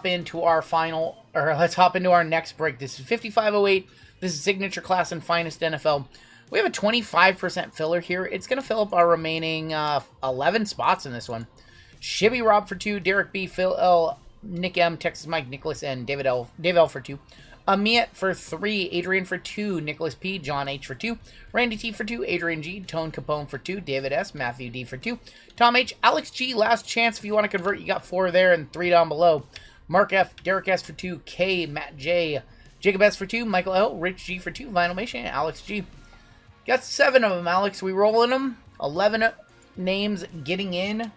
into our final, or let's hop into our next break. This is 5508. This is Signature Class and Finest NFL. We have a 25% filler here. It's going to fill up our remaining 11 spots in this one. Shibby Rob for 2, Derek B, Phil L, Nick M, Texas Mike, Nicholas N, Dave L for 2. Amiet for 3, Adrian for 2, Nicholas P, John H for 2, Randy T for 2, Adrian G, Tone Capone for 2, David S, Matthew D for 2, Tom H, Alex G, last chance if you want to convert, you got 4 there and 3 down below. Mark F, Derek S for 2, K, Matt J, Jacob S for 2, Michael L, Rich G for 2, Vinyl Mation, and Alex G. Got 7 of them, Alex. We rolling them. 11 names getting in.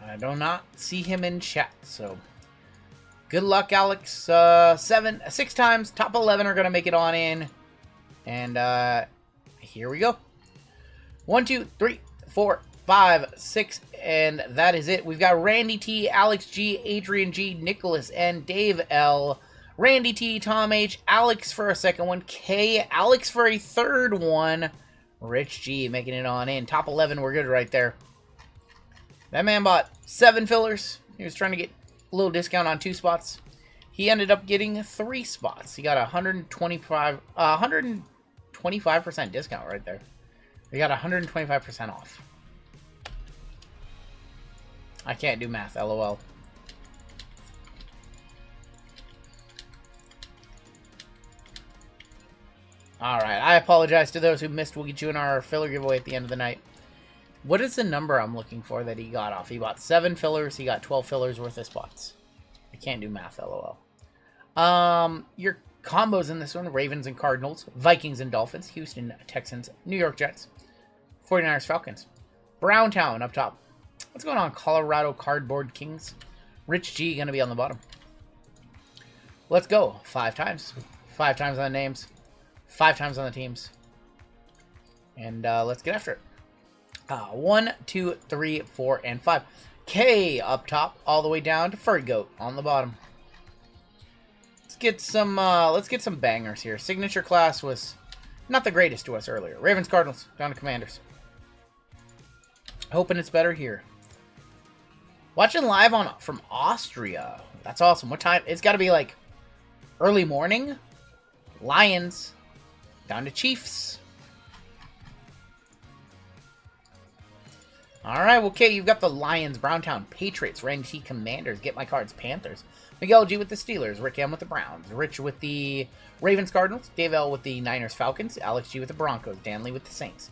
I do not see him in chat, so good luck, Alex. 6 times. Top 11 are going to make it on in. And here we go. 1, 2, 3, 4, 5, 6, and that is it. We've got Randy T, Alex G, Adrian G, Nicholas N, Dave L, Randy T, Tom H, Alex for a second one, K, Alex for a third one, Rich G making it on in. Top 11, we're good right there. That man bought 7 fillers. He was trying to get a little discount on 2 spots. He ended up getting 3 spots. He got 125% discount right there. He got 125% off. I can't do math, lol. Alright, I apologize to those who missed. We'll get you in our filler giveaway at the end of the night. What is the number I'm looking for that he got off? He bought 7 fillers. He got 12 fillers worth of spots. I can't do math, lol. Your combos in this one: Ravens and Cardinals, Vikings and Dolphins, Houston Texans, New York Jets, 49ers Falcons, Browntown up top. What's going on? Colorado Cardboard Kings. Rich G going to be on the bottom. Let's go. 5 times. 5 times on the names. 5 times on the teams. And let's get after it. 1, 2, 3, 4, and 5. K up top, all the way down to Furry Goat on the bottom. Let's get some bangers here. Signature Class was not the greatest to us earlier. Ravens, Cardinals, down to Commanders. Hoping it's better here. Watching live from Austria. That's awesome. What time? It's got to be like early morning. Lions down to Chiefs. All right, okay, you've got the Lions, Browntown, Patriots, Randy T, Commanders, Get My Cards, Panthers, Miguel G with the Steelers, Rick M with the Browns, Rich with the Ravens, Cardinals, Dave L with the Niners, Falcons, Alex G with the Broncos, Danley with the Saints,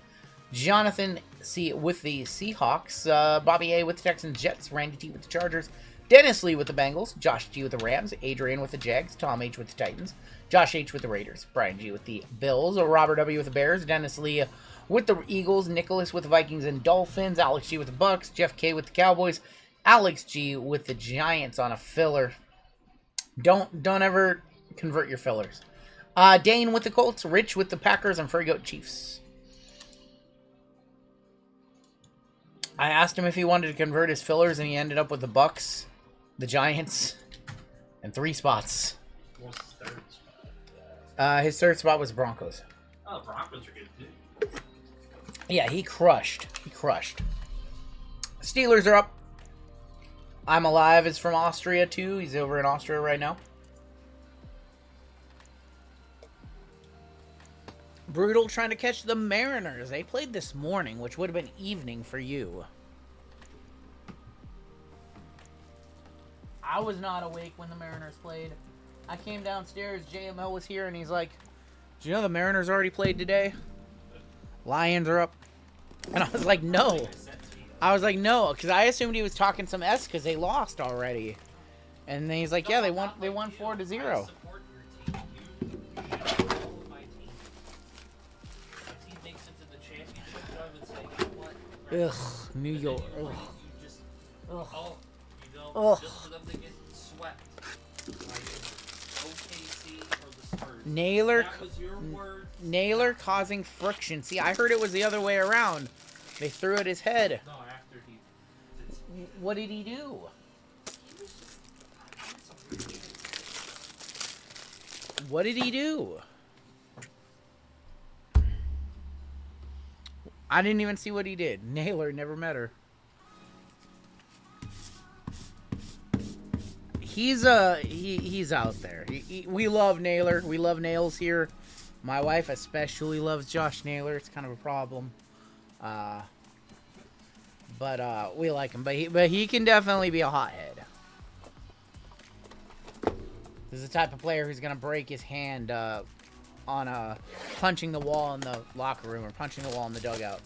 Jonathan C with the Seahawks, Bobby A with the Texans, Jets, Randy T with the Chargers, Dennis Lee with the Bengals, Josh G with the Rams, Adrian with the Jags, Tom H with the Titans, Josh H with the Raiders, Brian G with the Bills, Robert W with the Bears, Dennis Lee with the Eagles, Nicholas with the Vikings and Dolphins, Alex G with the Bucks, Jeff K with the Cowboys, Alex G with the Giants on a filler. Don't ever convert your fillers. Dane with the Colts, Rich with the Packers, and Furry Goat Chiefs. I asked him if he wanted to convert his fillers, and he ended up with the Bucks, the Giants, and 3 spots. What's his third spot? His third spot was Broncos. Oh, the Broncos are good too. Yeah, he crushed. He crushed. Steelers are up. I'm Alive is from Austria, too. He's over in Austria right now. Brutal trying to catch the Mariners. They played this morning, which would have been evening for you. I was not awake when the Mariners played. I came downstairs, JML was here, and he's like, "Do you know the Mariners already played today? Lions are up." And I was like, no. I was like, no, because I assumed he was talking some S because they lost already. And then he's like, yeah, they won 4-0. Ugh, New York. Ugh. Ugh. Ugh. Naylor causing friction. See, I heard it was the other way around. They threw at his head. No, after he... What did he do? What did he do? I didn't even see what he did. Naylor never met her. He's he's out there. We love Naylor. We love Nails here. My wife especially loves Josh Naylor. It's kind of a problem. But we like him. But he can definitely be a hothead. This is the type of player who's gonna break his hand on punching the wall in the locker room or punching the wall in the dugout.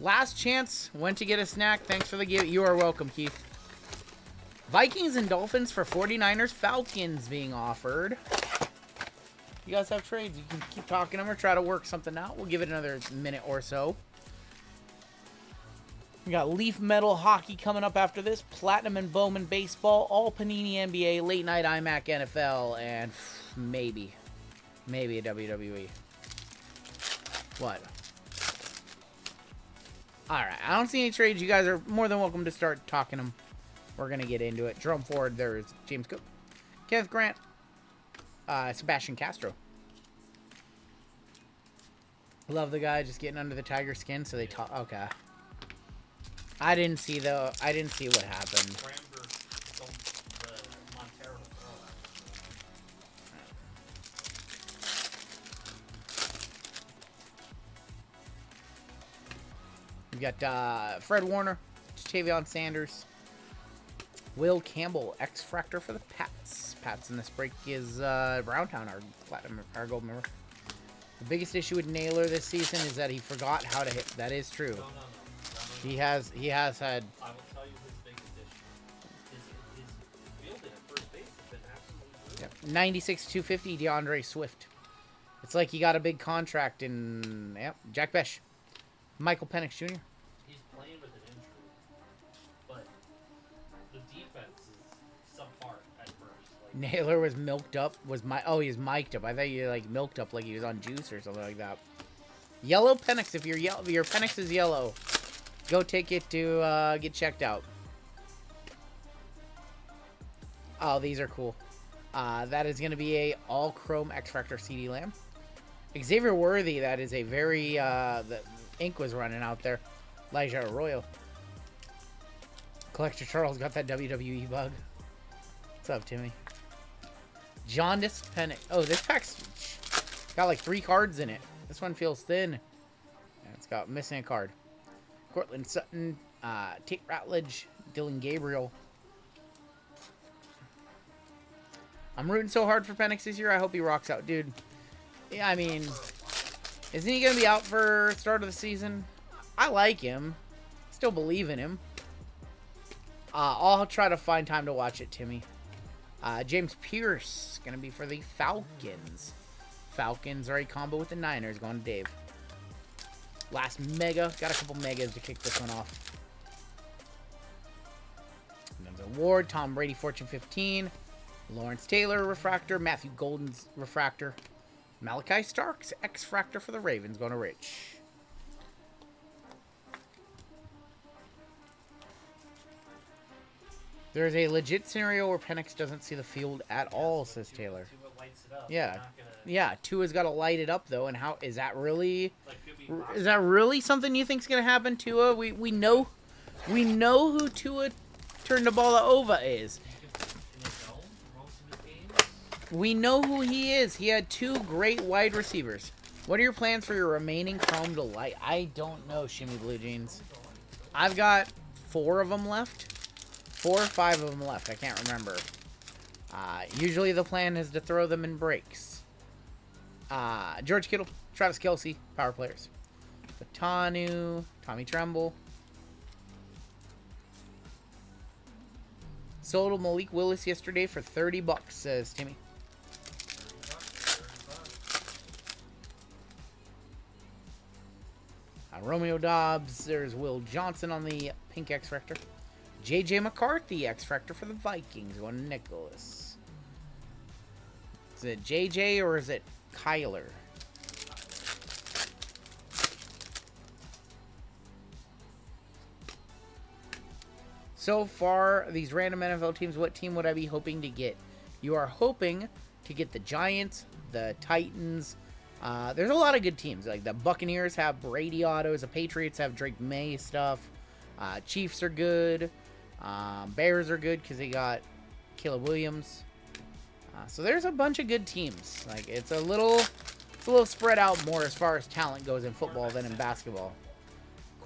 Last chance. Went to get a snack. Thanks for the gift. You are welcome, Keith. Vikings and Dolphins for 49ers. Falcons being offered. You guys have trades. You can keep talking to them or try to work something out. We'll give it another minute or so. We got Leaf Metal Hockey coming up after this. Platinum and Bowman Baseball. All Panini NBA. Late Night iMac NFL. And maybe a WWE. What? Alright. I don't see any trades. You guys are more than welcome to start talking them. We're going to get into it. Drum forward. There's James Cook. Kenneth Grant. Sebastian Castro. Love the guy just getting under the tiger skin so they talk. Okay. I didn't see what happened. We got Fred Warner, Tavion Sanders, Will Campbell, X-Fractor for the Pats. Pats in this break is Browntown, our gold member. The biggest issue with Naylor this season is that he forgot how to hit. That is true. No. He has had. I will tell you his biggest issue. His fielding at first base has been absolutely brutal. 96-250 DeAndre Swift. It's like he got a big contract in Jack Besh. Michael Penix Jr. He's playing with an injury, but the defense is subpar at first. Like, Naylor was milked up. He's mic'd up. I thought you like milked up like he was on juice or something like that. Yellow Penix. If your Penix is yellow, go take it to get checked out. Oh, these are cool. That is going to be a all chrome X-Factor CD Lamb. Xavier Worthy. That is a very the ink was running out there. Elijah Arroyo. Collector Charles got that WWE bug. What's up, Timmy? Jaundice Penix. Oh, this pack's got like 3 cards in it. This one feels thin. And it's got missing a card. Cortland Sutton, Tate Ratledge, Dylan Gabriel. I'm rooting so hard for Penix this year. I hope he rocks out, dude. Yeah, I mean, isn't he going to be out for start of the season? I like him. Still believe in him. I'll try to find time to watch it, Timmy. James Pierce, going to be for the Falcons. Falcons are a combo with the Niners. Going to Dave. Last mega. Got a couple megas to kick this one off. And there's Ward, Tom Brady, Fortune 15. Lawrence Taylor, Refractor. Matthew Golden's Refractor. Malachi Starks, X-Fractor for the Ravens. Going to Rich. There's a legit scenario where Penix doesn't see the field at all, says Taylor. Yeah. Yeah, Tua's got to light it up, though. And how is that really... Is that really something you think's going to happen, Tua? We know who Tua turned the ball over is. We know who he is. He had 2 great wide receivers. What are your plans for your remaining Chrome to light? I don't know, Shimmy Blue Jeans. I've got 4 of them left. 4 or 5 of them left. I can't remember. Usually the plan is to throw them in breaks. George Kittle, Travis Kelce, power players. Batanu, Tommy Tremble. Sold Malik Willis yesterday for $30, says Timmy. Romeo Dobbs. There's Will Johnson on the pink X-Factor. J.J. McCarthy X-Factor for the Vikings. Going to Nicholas. Is it J.J. or is it Kyler? So far, these random NFL teams, what team would I be hoping to get? You are hoping to get the Giants, the Titans. There's a lot of good teams. Like the Buccaneers have Brady autos. The Patriots have Drake May stuff. Chiefs are good. Bears are good because they got Caleb Williams. So there's a bunch of good teams. Like it's a little spread out more as far as talent goes in football than in basketball.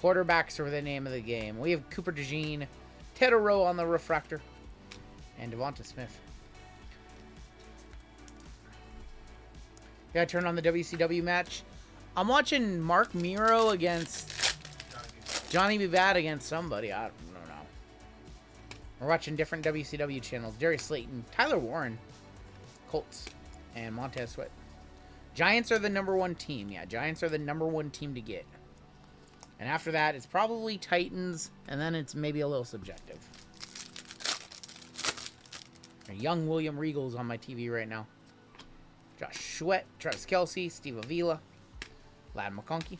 Quarterbacks are the name of the game. We have Cooper DeJean, Ted O'Roe on the refractor, and Devonta Smith. Gotta turn on the WCW match. I'm watching Mark Miro against Johnny B. Bad against somebody. I don't know. We're watching different WCW channels. Darius Slayton, Tyler Warren, Colts, and Montez Sweat. Giants are the #1 team. Yeah, Giants are the #1 team to get. And after that, it's probably Titans, and then it's maybe a little subjective. A young William Regal's on my TV right now. Josh Sweat, Travis Kelce, Steve Avila, Lad McConkey,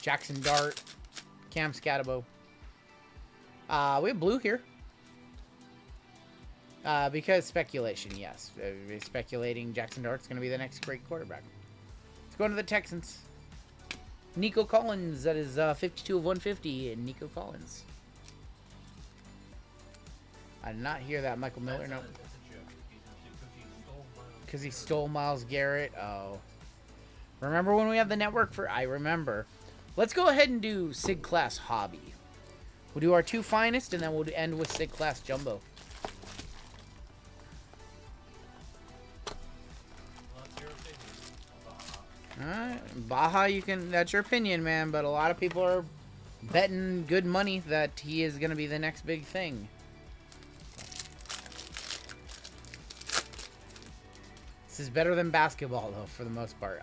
Jackson Dart, Cam Scatabo. We have blue here. Because speculation, yes. Speculating Jackson Dart's going to be the next great quarterback. Let's go into the Texans. Nico Collins, that is 52 of 150, and Nico Collins. I did not hear that. Michael Miller, no. Because he stole Myles Garrett. Oh. Remember when we had the network for... I remember. Let's go ahead and do Sig Class Hobby. We'll do our 2 finest, and then we'll end with Sig Class Jumbo. Alright, Baja, you can... That's your opinion, man, but a lot of people are betting good money that he is going to be the next big thing. This is better than basketball, though, for the most part.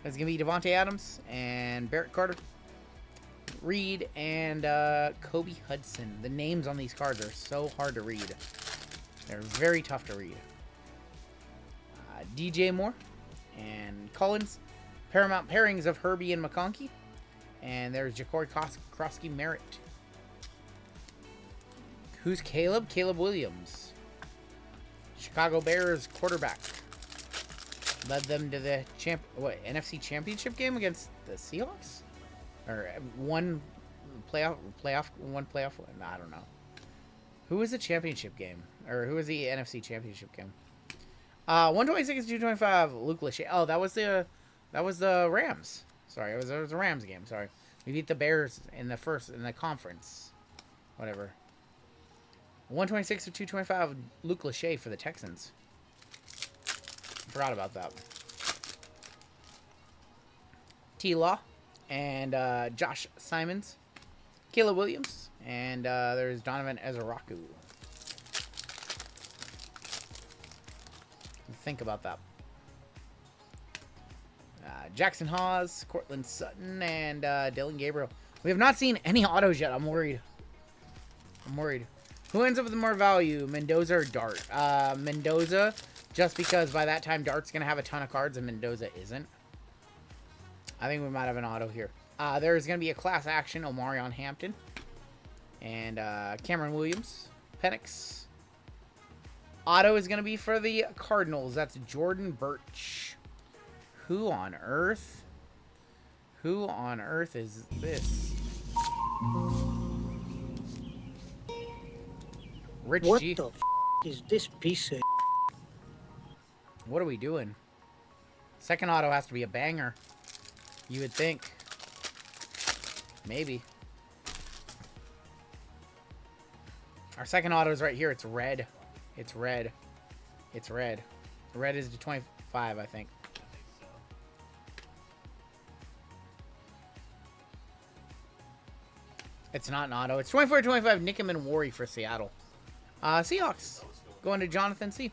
It's going to be Devontae Adams and Barrett Carter, Reed, and Kobe Hudson. The names on these cards are so hard to read. They're very tough to read. DJ Moore and Collins. Paramount pairings of Herbie and McConkey. And there's Ja'Cory Krosky Merritt. Who's Caleb? Caleb Williams. Chicago Bears quarterback. Led them to the NFC Championship game against the Seahawks? Or one playoff? I don't know. Who was the championship game? Or who was the NFC Championship game? 126 to 225. Luke Lachey. Oh, that was the Rams. Sorry, it was the Rams game. Sorry, we beat the Bears in the conference. Whatever. 126 to 225. Luke Lachey for the Texans. Forgot about that. T. Law and Josh Simons, Caleb Williams, and there's Donovan Ezaraku. Think about that. Jackson Hawes, Cortland Sutton, and Dylan Gabriel. We have not seen any autos yet. I'm worried. Who ends up with more value, Mendoza or Dart? Mendoza, just because by that time Dart's going to have a ton of cards and Mendoza isn't. I think we might have an auto here. There's going to be a class action, Omarion Hampton. And Cameron Williams, Penix. Auto is going to be for the Cardinals. That's Jordan Birch. Who on earth? Who on earth is this? Rich what G. the f is this piece of... What are we doing? Second auto has to be a banger. You would think. Maybe. Our second auto is right here. It's red. It's red. It's red. Red is to 25, I think. It's not an auto. It's 24-25. Nickham and Worry for Seattle. Seahawks. Going to Jonathan C.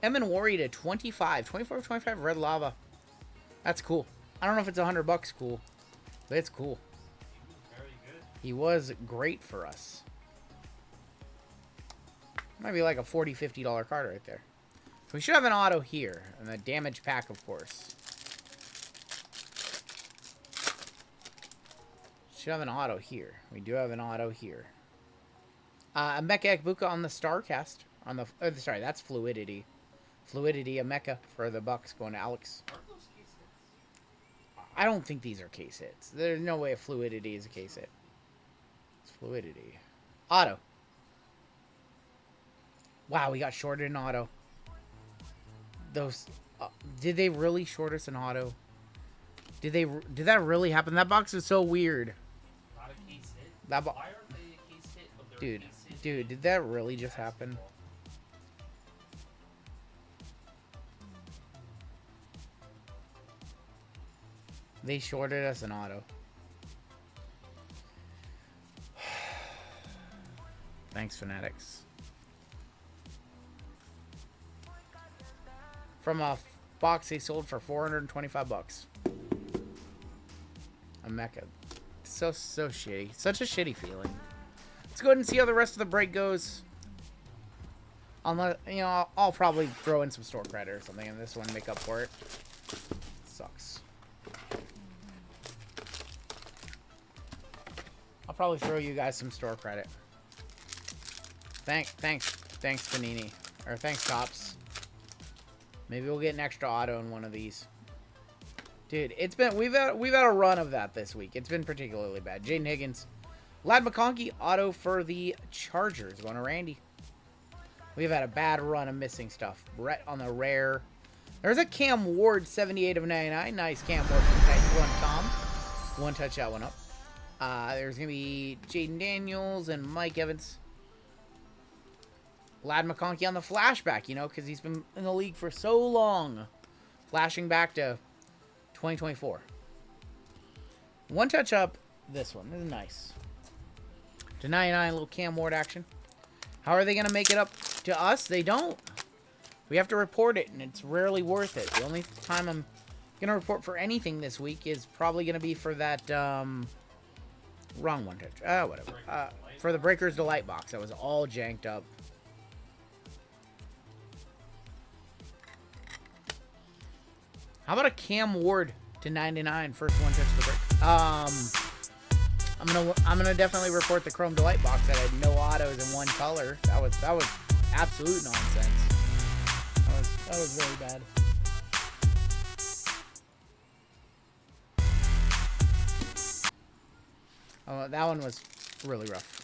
Emin Worry to 25. 24-25 Red Lava. That's cool. I don't know if it's $100 cool, but it's cool. He was great for us. Might be like a $40, $50 card right there. We should have an auto here. And the damage pack, of course. Should have an auto here. We do have an auto here. Emeka Egbuka on the StarCast. On the sorry, that's Fluidity. Fluidity, Emeka for the Bucks going to Alex. I don't think these are case hits. There's no way a Fluidity is a case hit. It's fluidity. Auto. Wow, we got shorted in auto. Those... did they really short us in auto? Did that really happen? That box is so weird. Not a case hit. That Why aren't they a case hit? But they're dude, a case hit? dude, did that really just happen? They shorted us in auto. Thanks, Fanatics. From a box they sold for 425 bucks. A Mecca. So shitty. Such a shitty feeling. Let's go ahead and see how the rest of the break goes. Unless, you know, I'll probably throw in some store credit or something in this one to make up for it. Sucks. I'll probably throw you guys some store credit. Thanks, Panini. Or thanks, Tops. Maybe we'll get an extra auto in one of these. Dude, it's been we've had a run of that this week. It's been particularly bad. Jaden Higgins, Lad McConkey auto for the Chargers. Going to Randy. We've had a bad run of missing stuff. Brett on the rare. There's a Cam Ward, 78 of 99. Nice Cam Ward from Titans. One Tom. One touch that one up. There's going to be Jaden Daniels and Mike Evans. Lad McConkey on the flashback, you know, because he's been in the league for so long. Flashing back to 2024. One touch up. This one. This is nice. To 99, little Cam Ward action. How are they going to make it up to us? They don't. We have to report it, and it's rarely worth it. The only time I'm going to report for anything this week is probably going to be for that, wrong one touch. Whatever. For the Breakers Delight box. That was all janked up. How about a Cam Ward to 99? First one touch of the break. I'm gonna definitely report the Chrome Delight box that had no autos in one color. That was absolute nonsense. That was really bad. Oh, that one was really rough.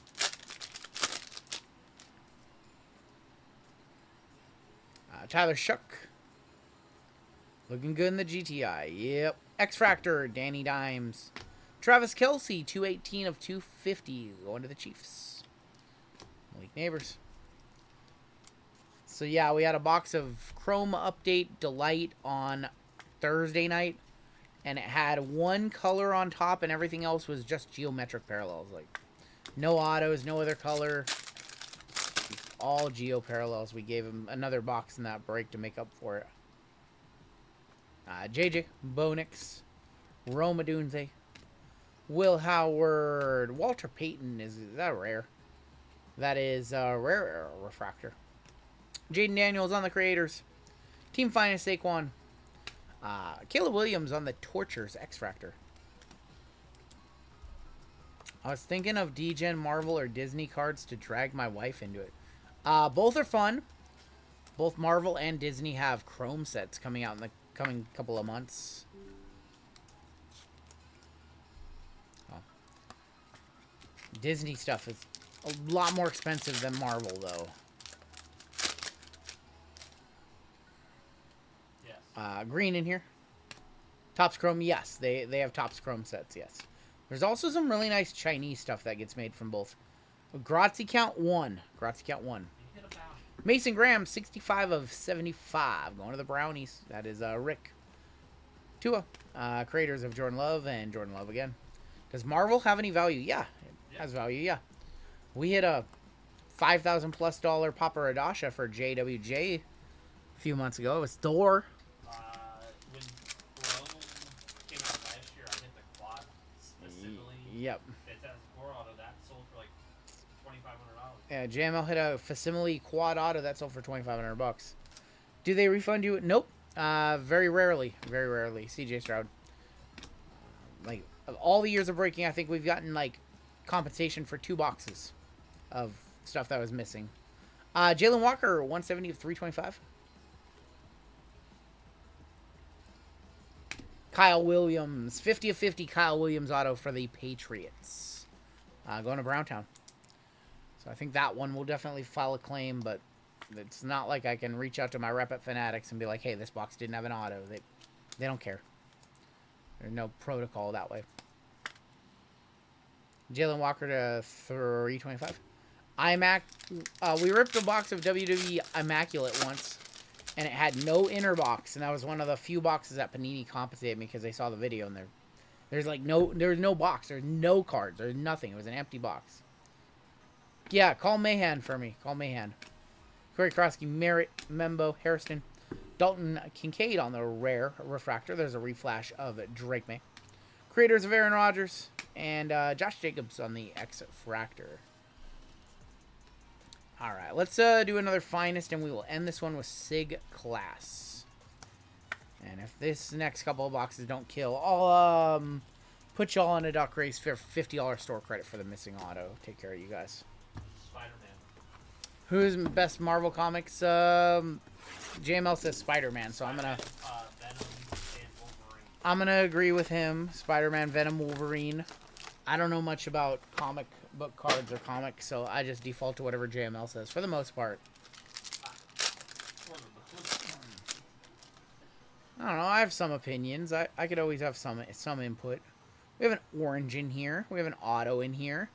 Tyler Shook. Looking good in the GTI. Yep. X-Fractor, Danny Dimes. Travis Kelce, 218 of 250. Going to the Chiefs. Malik Neighbors. So, yeah, we had a box of Chrome Update Delight on Thursday night. And it had one color on top, and everything else was just geometric parallels. Like, no autos, no other color. All geo parallels. We gave him another box in that break to make up for it. JJ, Bonix, Roma Dunze, Will Howard, Walter Payton. Is that rare? That is rare refractor. Jaden Daniels on the Creators. Team Finest Saquon. Caleb Williams on the Tortures X-Fractor. I was thinking of DGen Marvel or Disney cards to drag my wife into it. Both are fun. Both Marvel and Disney have Chrome sets coming out in the coming couple of months. Oh. Disney stuff is a lot more expensive than Marvel, though. Yes. Green in here. Topps Chrome, yes. They have Topps Chrome sets, yes. There's also some really nice Chinese stuff that gets made from both. Grazie Count 1. Grazie Count 1. Mason Graham, 65 of 75. Going to the Brownies. That is Rick. Tua. Creators of Jordan Love and Jordan Love again. Does Marvel have any value? Yeah. It has value, yeah. We hit a $5,000 plus Papa Radasha for JWJ a few months ago. It was Thor. When Chrome came out last year, I hit the quad specifically. Yep. It has core auto that sold for like $2,500. Yeah, JML hit a Facsimile quad auto that sold for $2,500. Do they refund you? Nope. Very rarely. Very rarely. CJ Stroud. Like, of all the years of breaking, I think we've gotten, like, compensation for 2 boxes of stuff that was missing. Jalen Walker, 170 of 325. Kyle Williams, 50 of 50 Kyle Williams auto for the Patriots. going to Browntown. So I think that one will definitely file a claim, but it's not like I can reach out to my rep at Fanatics and be like, hey, this box didn't have an auto. They don't care. There's no protocol that way. Jalen Walker to 325. We ripped a box of WWE Immaculate once, and it had no inner box, and that was one of the few boxes that Panini compensated me because they saw the video, and there's no box, there's no cards, there's nothing. It was an empty box. Yeah, call Mahan for me. Call Mahan. Corey Krosky, Merritt, Membo, Harrison, Dalton Kincaid on the rare refractor. There's a reflash of Drake May. Creators of Aaron Rodgers, and Josh Jacobs on the X-Fractor. All right, let's do another Finest, and we will end this one with Sig Class. And if this next couple of boxes don't kill, I'll put y'all on a duck race for $50 store credit for the missing auto. Take care of you guys. Spider-Man. Who's best Marvel Comics? JML says Spider-Man, so Venom and Wolverine. I'm gonna agree with him. Spider-Man, Venom, Wolverine. I don't know much about comic book cards or comics, so I just default to whatever JML says for the most part. I don't know. I have some opinions. I could always have some input. We have an orange in here. We have an auto in here.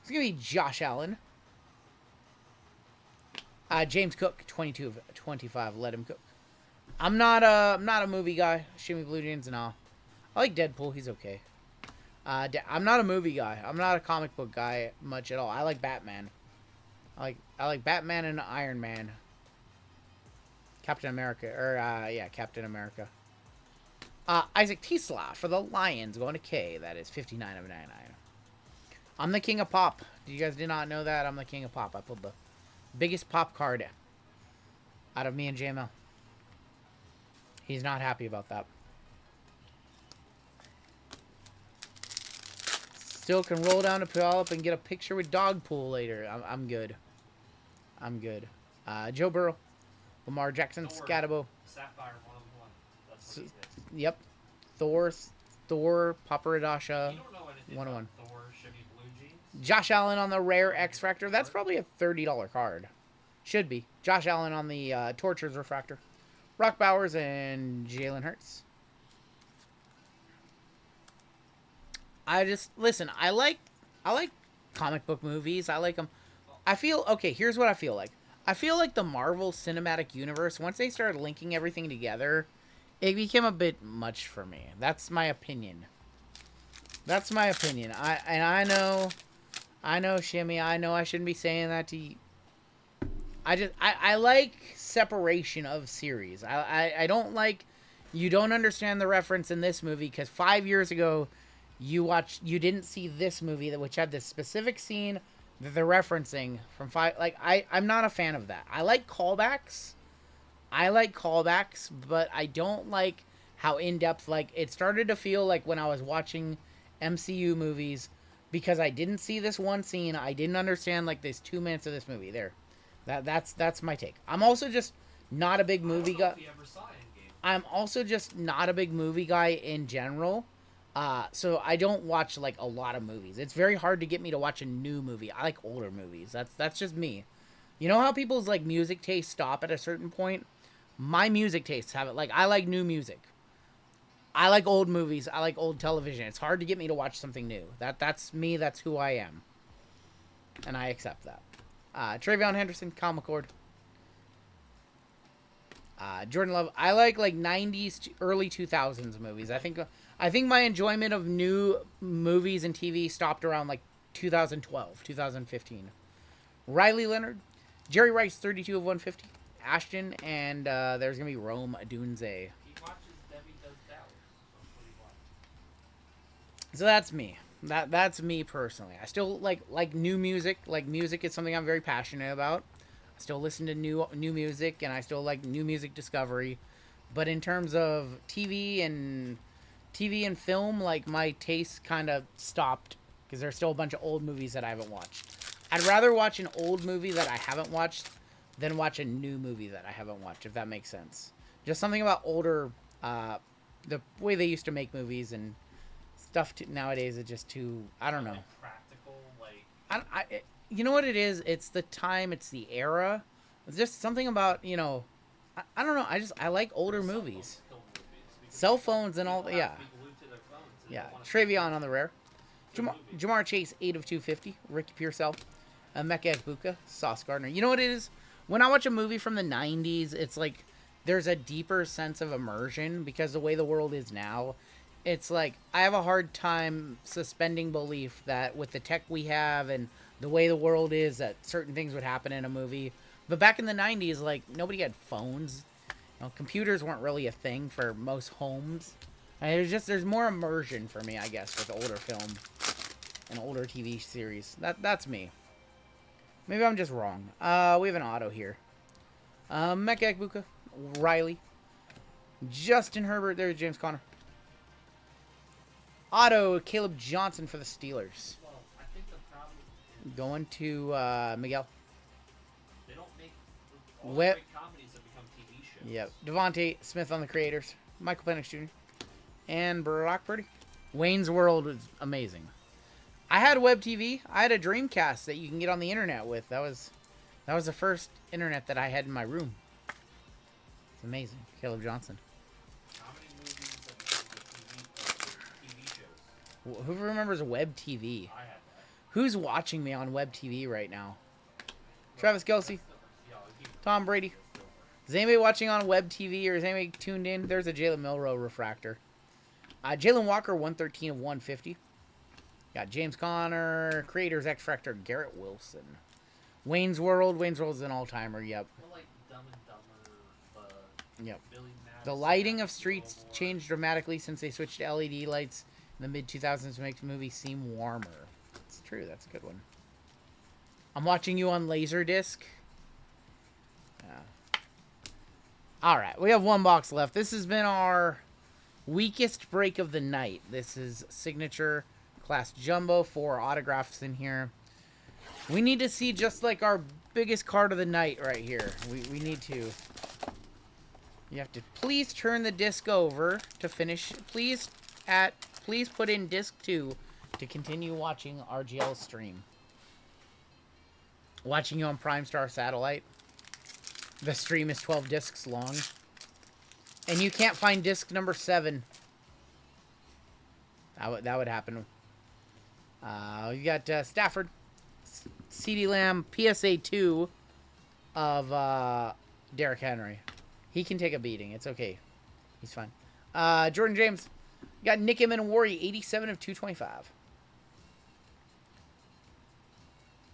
It's gonna be Josh Allen. James Cook, 22 of 25. Let him cook. I'm not a movie guy. Shimmy Blue Jeans and all. I like Deadpool. He's okay. I'm not a movie guy. I'm not a comic book guy much at all. I like Batman. I like Batman and Iron Man. Captain America. Captain America. Isaac Tisla for the Lions going to K. That is 59 of 99. I'm the king of pop. You guys did not know that? I'm the king of pop. I pulled the biggest pop card out of me and JML. He's not happy about that. Still can roll down to Puyallup and get a picture with Dogpool later. I'm good. I'm good. Joe Burrow. Lamar Jackson. Scatabo. Sapphire 101. That's what he did. Yep. Thor, Paparadasha. You don't know anything 101. about Thor, Shimmy Blue Jeans? Josh Allen on the rare X-Fractor. That's probably a $30 card. Should be. Josh Allen on the Tortures Refractor. Rock Bowers and Jalen Hurts. Listen, I like comic book movies. I like them. Here's what I feel like. I feel like the Marvel Cinematic Universe, once they started linking everything together, it became a bit much for me. That's my opinion. I know, Shimmy, I know I shouldn't be saying that to you. I like separation of series. I don't like, you don't understand the reference in this movie because 5 years ago you didn't see this movie which had this specific scene that they're referencing from I'm not a fan of that. I like callbacks, but I don't like how in-depth, it started to feel like when I was watching MCU movies because I didn't see this one scene, I didn't understand this 2 minutes of this movie there. That's my take. I'm also just not a big movie guy. I'm also just not a big movie guy in general. So I don't watch a lot of movies. It's very hard to get me to watch a new movie. I like older movies. That's just me. You know how people's music tastes stop at a certain point? My music tastes have it. I like new music. I like old movies. I like old television. It's hard to get me to watch something new. That's me. That's who I am. And I accept that. Travion Henderson, Kyle McCord. Jordan Love. I like 90s to early 2000s movies. I think my enjoyment of new movies and TV stopped around 2012, 2015. Riley Leonard, Jerry Rice, 32 of 150. Ashton, and there's gonna be Rome Dunze. He watches Debbie Does Dallas. That's what he watches. So that's me. That's me personally. I still like new music. Music is something I'm very passionate about. I still listen to new music, and I still like new music discovery. But in terms of TV and film, my taste kind of stopped because there's still a bunch of old movies that I haven't watched. I'd rather watch an old movie that I haven't watched than watch a new movie that I haven't watched, if that makes sense. Just something about older, the way they used to make movies and stuff nowadays is just too, I don't know. Practical You know what it is? It's the time. It's the era. It's just something about I don't know. I like older Cell movies. phones kill movies because Cell phones and all. people have Yeah, to be glued to their phones and yeah. don't want to see Travion on the rare. good movies. Jamar Chase, 8 of 250. Ricky Pearsall. Emeka Egbuka. Sauce Gardner. You know what it is? When I watch a movie from the 90s, it's like there's a deeper sense of immersion because the way the world is now, it's like I have a hard time suspending belief that with the tech we have and the way the world is, that certain things would happen in a movie. But back in the 90s, like, nobody had phones. Computers weren't really a thing for most homes. And there's more immersion for me, I guess, with older film and older TV series. That's me. Maybe I'm just wrong. We have an auto here. Mecca Ekbuka, Riley, Justin Herbert. There's James Conner. Auto, Caleb Johnson for the Steelers. Well, I think the problem is Going to Miguel. they don't make all the Whip. great comedies that become TV shows. Yep. Devontae Smith on the creators. Michael Penix Jr. And Brock Purdy. Wayne's World was amazing. I had web TV. I had a Dreamcast that you can get on the internet with. That was the first internet that I had in my room. It's amazing. Caleb Johnson. How many movies that become TV shows? Who remembers web TV? I had that. Who's watching me on web TV right now? Travis Kelce, Yeah, I'll keep Tom Brady. Is anybody watching on web TV or is anybody tuned in? There's a Jalen Milroe refractor. Jalen Walker, 113 of 150. Got James Conner, Creators X Factor, Garrett Wilson. Wayne's World. Wayne's World's an all-timer, yep. I like Dumb and Dumber, Yep. Billy Madison. The lighting of streets changed dramatically since they switched to LED lights in the mid-2000s to make the movie seem warmer. It's true, that's a good one. I'm watching you on Laserdisc. Yeah. Alright, we have one box left. This has been our weakest break of the night. This is Signature Class Jumbo, 4 autographs in here. We need to see just like our biggest card of the night right here. We need to. You have to please turn the disc over to finish. Please put in disc 2 to continue watching RGL stream. Watching you on Prime Star Satellite. The stream is 12 discs long. And you can't find disc number 7. That would happen. You got Stafford, CeeDee Lamb, PSA 2 of Derrick Henry. He can take a beating. It's okay. He's fine. Jordan James. You got Nick Emenwari, 87 of 225.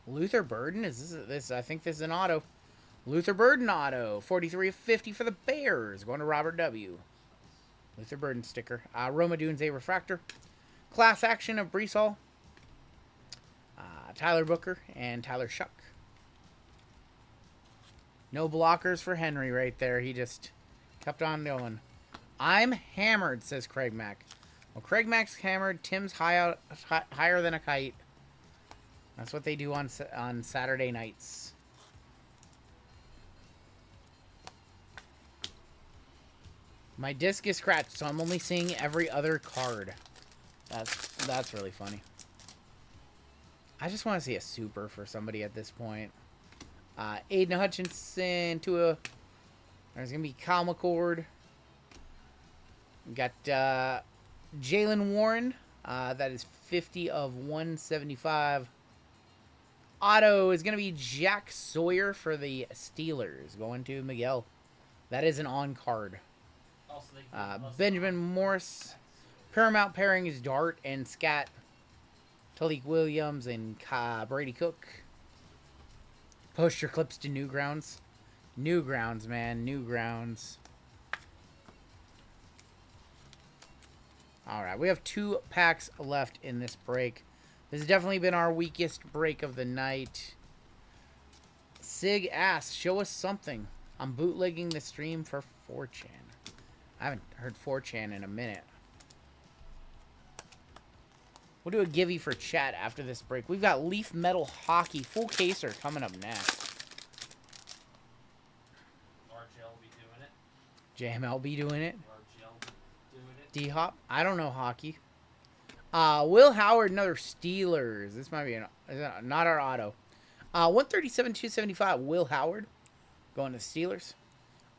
Luther Burden. Is this? I think this is an auto. Luther Burden auto. 43 of 50 for the Bears. Going to Robert W. Luther Burden sticker. Roma Dunes, a refractor. Class action of Brees Hall. Tyler Booker and Tyler Shuck. No blockers for Henry right there. He just kept on going. I'm hammered, says Craig Mack. Well, Craig Mack's hammered. Tim's higher than a kite. That's what they do on Saturday nights. My disc is scratched, so I'm only seeing every other card. That's really funny. I just want to see a super for somebody at this point. Aiden Hutchinson to a. There's going to be Kyle McCord. We got Jalen Warren. That is 50 of 175. Auto is going to be Jack Sawyer for the Steelers. Going to Miguel. That is an on card. Benjamin Morris. Paramount pairing is Dart and Scat. Talik Williams and Brady Cook. Post your clips to Newgrounds. Newgrounds, man. Newgrounds. Alright, we have 2 packs left in this break. This has definitely been our weakest break of the night. Sig asks, show us something. I'm bootlegging the stream for 4chan. I haven't heard 4chan in a minute. We'll do a givey for chat after this break. We've got Leaf Metal Hockey full caser coming up next. RGL be doing it. JML be doing it. RGL doing it. D-Hop. I don't know hockey. Will Howard, another Steelers. This might be not our auto. 137, 275. Will Howard going to Steelers.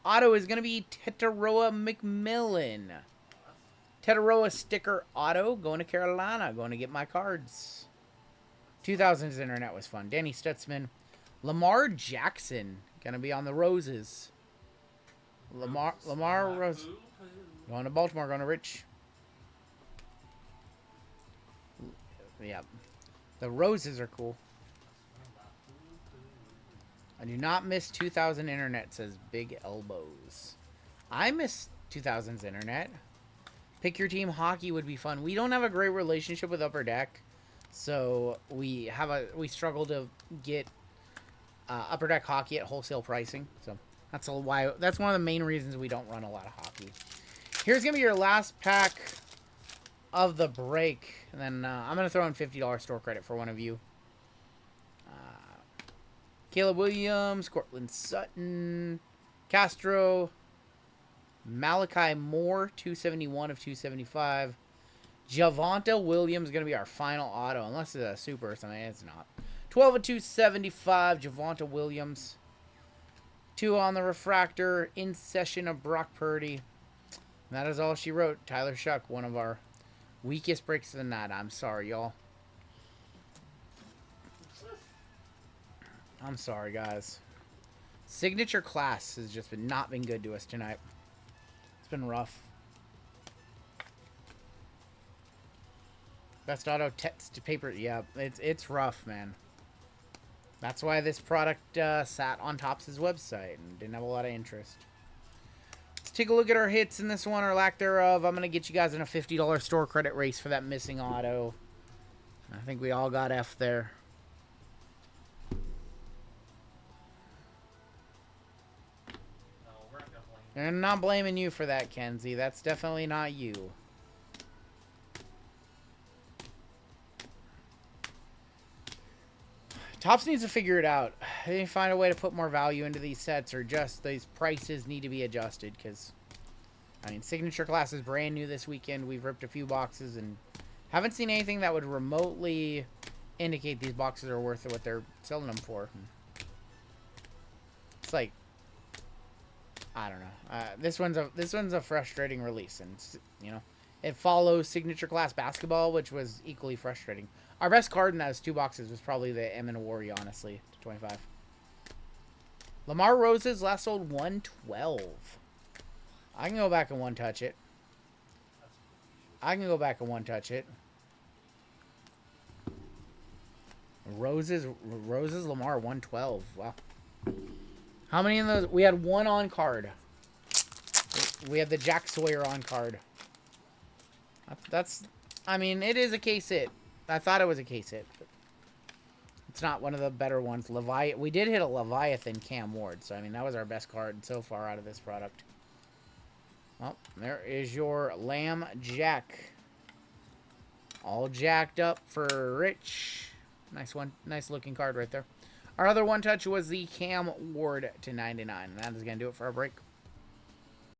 Auto is going to be Tetaroa McMillan. Tetaroa sticker auto going to Carolina. Going to get my cards. 2000s internet was fun. Danny Stutzman. Lamar Jackson going to be on the Roses. Lamar Rose. Going to Baltimore. Going to Rich. Yeah. The Roses are cool. I do not miss 2000 internet, says Big Elbows. I miss 2000s internet. Pick your team hockey would be fun. We don't have a great relationship with Upper Deck, so we struggle to get Upper Deck hockey at wholesale pricing. So that's one of the main reasons we don't run a lot of hockey. Here's gonna be your last pack of the break, and then I'm gonna throw in $50 store credit for one of you. Caleb Williams, Cortland Sutton, Castro, Malachi Moore, 271 of 275. Javonte Williams is going to be our final auto, unless it's a super or something. It's not. 12 of 275, Javonte Williams. 2 on the refractor, in session of Brock Purdy. And that is all she wrote. Tyler Shuck, one of our weakest breaks of the night. I'm sorry, y'all. I'm sorry, guys. Signature Class has just not been good to us tonight. It's been rough. Best auto text paper. Yeah, it's rough, man. That's why this product sat on Topps' website and didn't have a lot of interest. Let's take a look at our hits in this one, or lack thereof. I'm going to get you guys in a $50 store credit race for that missing auto. I think we all got F there. And I'm not blaming you for that, Kenzie. That's definitely not you. Topps needs to figure it out. They need to find a way to put more value into these sets, or just these prices need to be adjusted. Because, I mean, Signature Class is brand new this weekend. We've ripped a few boxes and haven't seen anything that would remotely indicate these boxes are worth what they're selling them for. It's like, I don't know. This one's a frustrating release, and you know, it follows Signature Class Basketball, which was equally frustrating. Our best card in those 2 boxes was probably the Warrior, honestly, to 25. Lamar Roses last sold 112. I can go back and one touch it. Roses Lamar 112. Wow. How many in those? We had 1 on card. We had the Jack Sawyer on card. That's, I mean, it is a case hit. I thought it was a case hit, but it's not one of the better ones. We did hit a Leviathan Cam Ward, so I mean, that was our best card so far out of this product. Well, there is your Lamb Jack. All jacked up for Rich. Nice one. Nice looking card right there. Our other one touch was the Cam Ward to 99. And that is going to do it for our break.